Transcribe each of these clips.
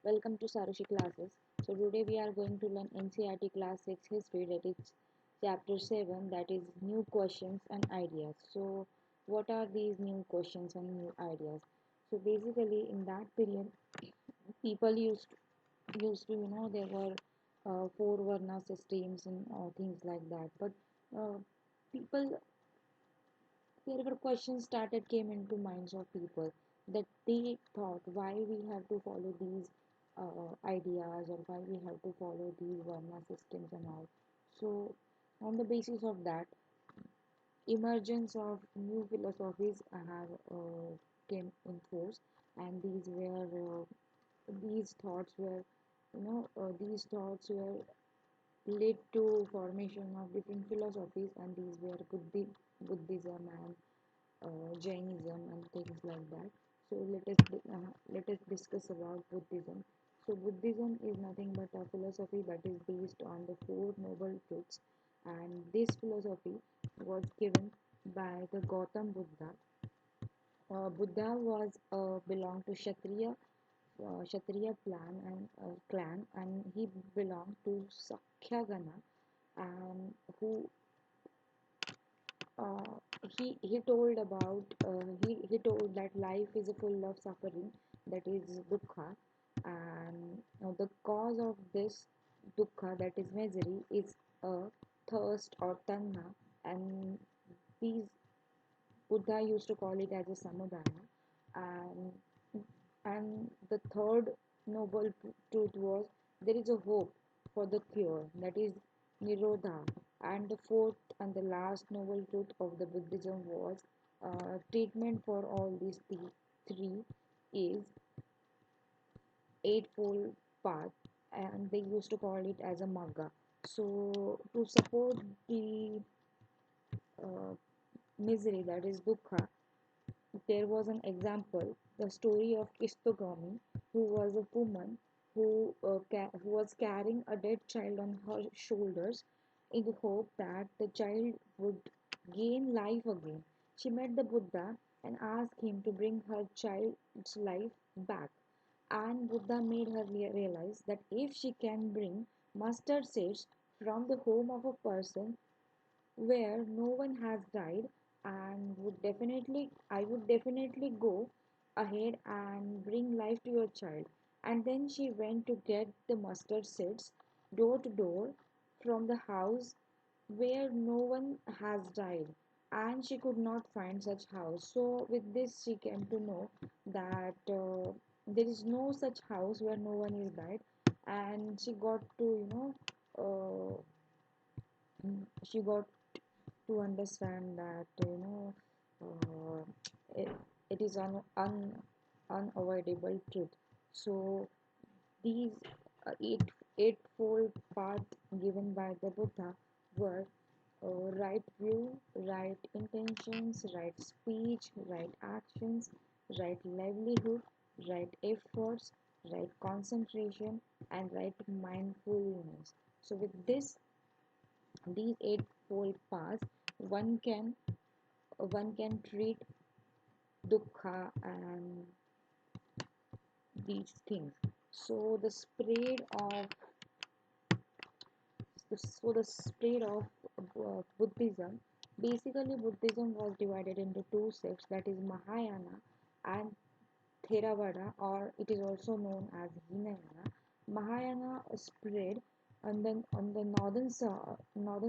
Welcome to Sarushi classes. So today we are going to learn NCERT Class 6 History, that is chapter 7, that is new questions and ideas. So what are these new questions and new ideas? So basically in that period people used to there were four varna systems and things like that. But uh, people there were questions started came into minds of people that they thought why we have to follow these ideas, or why we have to follow these varna systems and all. So on the basis of that, emergence of new philosophies have came in force, and these thoughts were these thoughts were led to formation of different philosophies, and these were Buddhism and Jainism and things like that. So let us discuss about Buddhism. So Buddhism is nothing but a philosophy that is based on the Four Noble Truths, and this philosophy was given by the Gautam Buddha. Buddha was belonged to Kshatriya clan, and he belonged to Sakhyagana, and who uh, he told about he told that life is full of suffering, that is dukkha, and the cause of this dukkha, that is misery, is a thirst or tanha, and these Buddha used to call it as a samudana. And and the third noble truth was there is a hope for the cure, that is nirodha. And the fourth and the last noble truth of the Buddhism was treatment for all these three is eightfold path, and they used to call it as a magga. So to support the uh, misery, that is dukkha, there was an example, the story of Kistogami, who was a woman who was carrying a dead child on her shoulders in the hope that the child would gain life again. She met the Buddha and asked him to bring her child's life back. And Buddha made her realize that if she can bring mustard seeds from the home of a person where no one has died, and I would definitely go ahead and bring life to your child. And then she went to get the mustard seeds door to door from the house where no one has died, and she could not find such house. So with this she came to know that there is no such house where no one is died, and she got to she got to understand that uh, it, it is unavoidable truth. So these eightfold path given by the Buddha were right view, right intentions, right speech, right actions, right livelihood, right efforts, right concentration, and right mindfulness. So with these eightfold paths, one can one can treat dukkha and these things. So the spread of Buddhism, basically Buddhism was divided into two sects, that is Mahayana and Theravada, or it is also known as Hinayana. Mahayana spread on the northern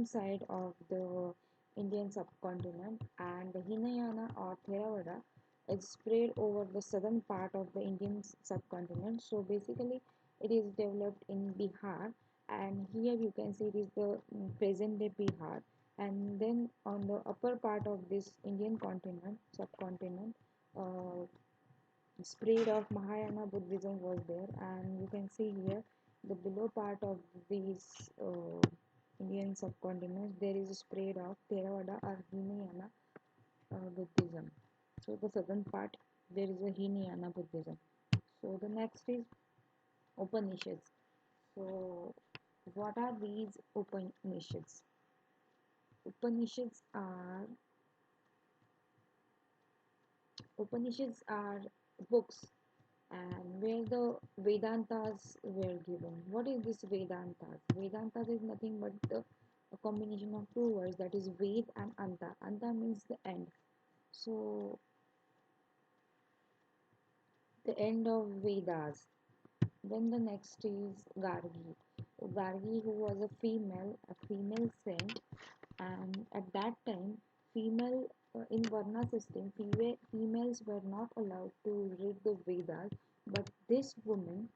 side of the Indian subcontinent, and the Hinayana or Theravada is spread over the southern part of the Indian subcontinent. So basically, it is developed in Bihar, and here you can see it is the present day Bihar. And then on the upper part of this Indian subcontinent, uh, spread of Mahayana Buddhism was there, and you can see here the below part of these Indian subcontinents there is a spread of Theravada or Hinayana Buddhism. So the southern part there is a Hinayana Buddhism. So the next is Upanishads. So what are these Upanishads? Upanishads are Upanishads are books and where the Vedantas were given. What is this Vedantas? Vedantas is nothing but a combination of two words, that is Ved and Anta. Anta means the end. So the end of Vedas. Then the next is Gargi. Gargi, who was a female saint, and at that time, female in Varna system, females were not allowed to read the Vedas, but this woman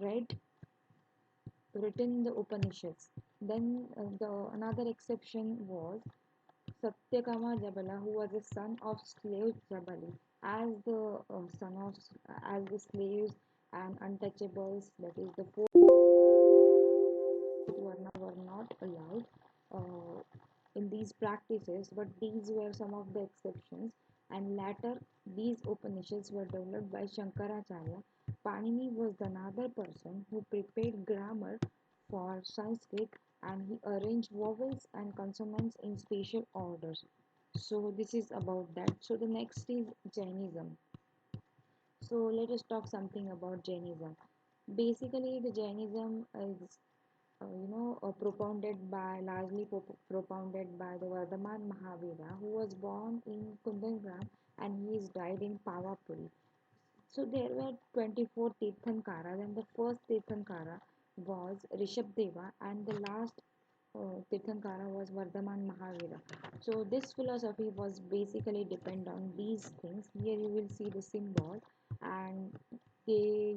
read written the Upanishads. Then the another exception was Satyakama Jabala, who was a son of slave Jabali, as the son of as the slaves and untouchables, that is the fourth Varna, were not allowed in these practices, but these were some of the exceptions. And later, these Upanishads were developed by Shankaracharya. Panini was another person who prepared grammar for Sanskrit, and he arranged vowels and consonants in spatial orders. So this is about that. So the next is Jainism. So let us talk something about Jainism. Basically, the Jainism is propounded by the Vardhaman Mahavira, who was born in Kundgram and he is died in Pawapuri. So there were 24 Tirthankaras, and the first Tirthankara was Rishabdeva, and the last Tirthankara was Vardhaman Mahavira. So this philosophy was basically depend on these things. Here you will see the symbol, and they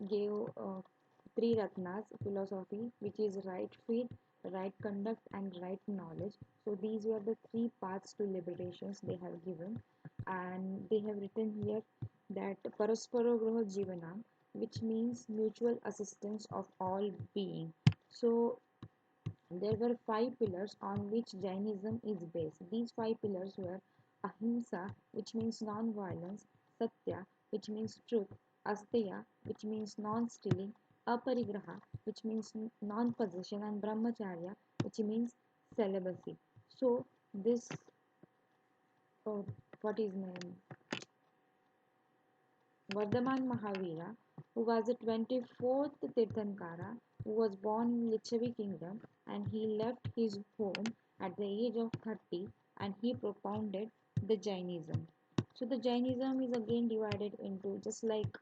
gave three Ratnas philosophy, which is right faith, right conduct, and right knowledge. So these were the three paths to liberations they have given, and they have written here that Parasparograha Jivanam, which means mutual assistance of all being. So there were five pillars on which Jainism is based. These five pillars were Ahimsa, which means non-violence; Satya, which means truth; Asteya, which means non-stealing; Aparigraha, which means non-possession; and Brahmacharya, which means celibacy. So this, uh, what is name? Vardhaman Mahavira, who was the 24th Tirthankara, who was born in Lichavi kingdom, and he left his home at the age of 30, and he propounded the Jainism. So the Jainism is again divided into, just like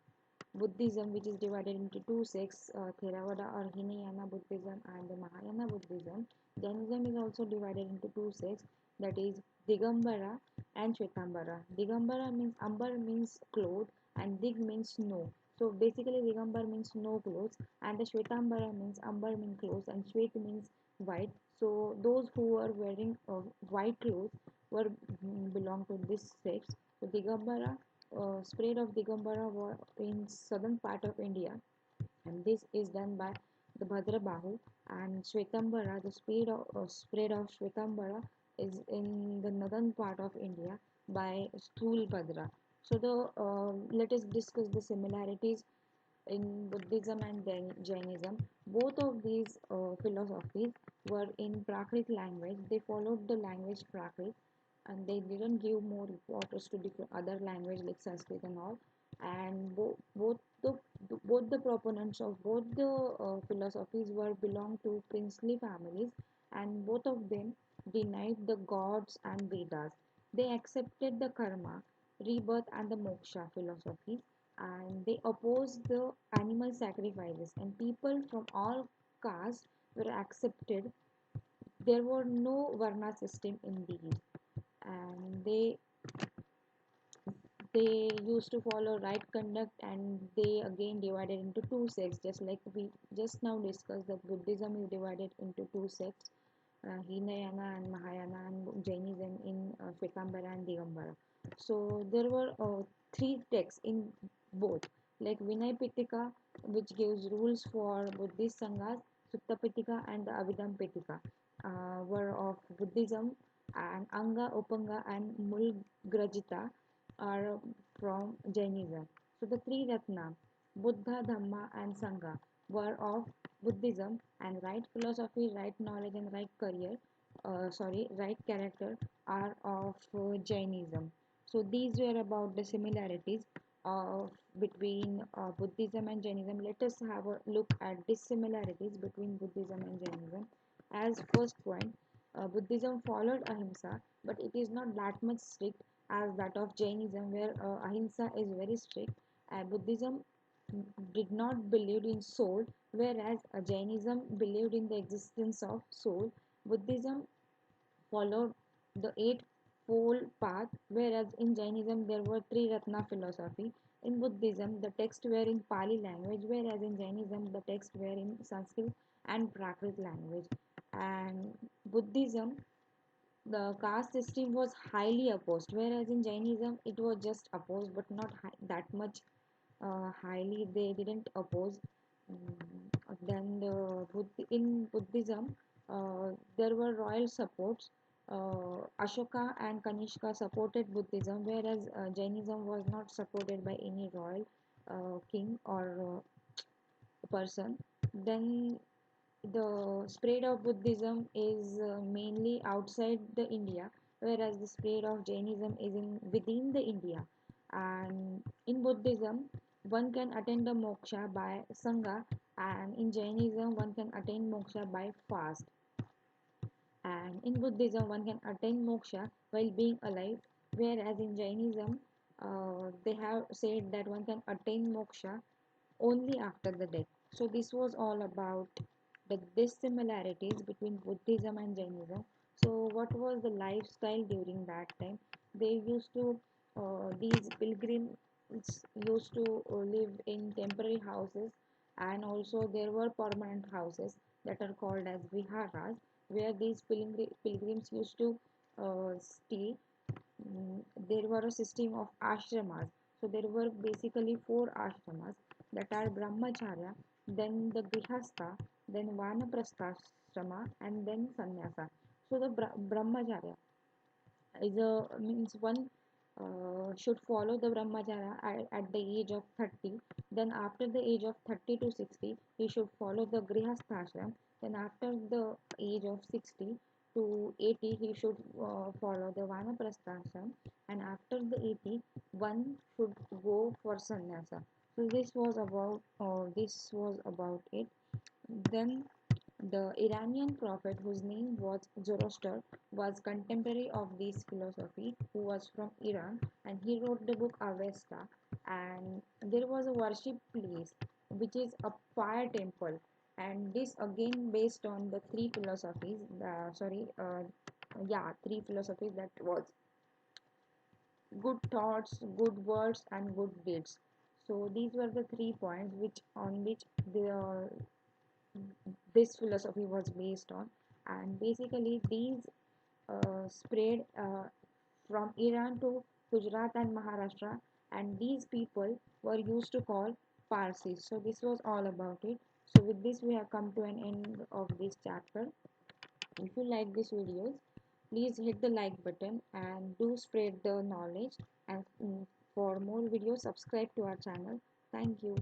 Buddhism, which is divided into two sects, Theravada or Hinayana Buddhism and the Mahayana Buddhism. Jainism is also divided into two sects, that is Digambara and Shvetambara. Digambara means Ambar means cloth and Dig means snow. So basically Digambar means no clothes, and the Shvetambara means Ambar means clothes and Shvet means white. So those who are wearing white clothes were belong to this sect. So Digambara spread of Digambara were in southern part of India, and this is done by the Bhadrabahu. And Shvetambara, the spread of Shvetambara is in the northern part of India by Sthulbhadra. So let us discuss the similarities in Buddhism and Jainism. Both of these philosophies were in Prakrit language. They followed the language Prakrit, and they didn't give more importance to different other language like Sanskrit and all. And both the proponents of both the philosophies were belong to princely families, and both of them denied the gods and Vedas. They accepted the karma, rebirth, and the moksha philosophies, and they opposed the animal sacrifices, and people from all castes were accepted. There were no varna system in these, and they used to follow right conduct, and they again divided into two sects, just like we just now discussed that Buddhism is divided into two sects, Hinayana and Mahayana, and Jainism in Shvetambara and Digambara. So there were three texts in both, like Vinay Pitaka, which gives rules for Buddhist Sanghas; Sutta Pitaka and the Abhidham Pitaka were of Buddhism, and Anga, Upanga, and Mulgrajita are from Jainism. So the three Ratna, Buddha, Dhamma, and Sangha, were of Buddhism, and right philosophy, right knowledge, and right right character are of Jainism. So these were about the similarities of between Buddhism and Jainism. Let us have a look at dissimilarities between Buddhism and Jainism. As first point, Buddhism followed ahimsa, but it is not that much strict as that of Jainism, where ahimsa is very strict. Buddhism did not believe in soul, whereas Jainism believed in the existence of soul. Buddhism followed the eightfold path, whereas in Jainism there were three Ratna philosophy. In Buddhism, the texts were in Pali language, whereas in Jainism the texts were in Sanskrit and Prakrit language. And Buddhism, the caste system was highly opposed, whereas in Jainism it was just opposed, but not that much highly. They didn't oppose. Then in Buddhism, there were royal supports. Ashoka and Kanishka supported Buddhism, whereas Jainism was not supported by any royal king or person. Then the spread of Buddhism is mainly outside the India, whereas the spread of Jainism is in within the India. And in Buddhism, one can attain the moksha by sangha, and in Jainism, one can attain moksha by fast. And in Buddhism, one can attain moksha while being alive, whereas in Jainism, they have said that one can attain moksha only after the death. So this was all about the dissimilarities between Buddhism and Jainism. So what was the lifestyle during that time? They used to these pilgrims used to live in temporary houses, and also there were permanent houses that are called as viharas, where these pilgrims used to stay. There were a system of ashramas. So there were basically four ashramas, that are brahmacharya, then the grihastha, then vanaprastha and then sannyasa. So the brahmacharya is a means one should follow the brahmacharya at the age of 30. Then after the age of 30 to 60 he should follow the grihasthashram. Then after the age of 60 to 80 he should follow the vanaprasthashram, and after the 80 one should go for sannyasa. So this was about it. Then the Iranian prophet, whose name was Zoroaster, was contemporary of this philosophy, who was from Iran, and he wrote the book Avesta. And there was a worship place, which is a fire temple, and this again based on the three philosophies. Three philosophies, that was good thoughts, good words, and good deeds. So these were the 3 points which the this philosophy was based on. And basically these spread from Iran to Gujarat and Maharashtra, and these people were used to call Parsis. So this was all about it. So with this we have come to an end of this chapter. If you like this videos, please hit the like button and do spread the knowledge, and for more videos subscribe to our channel. Thank you.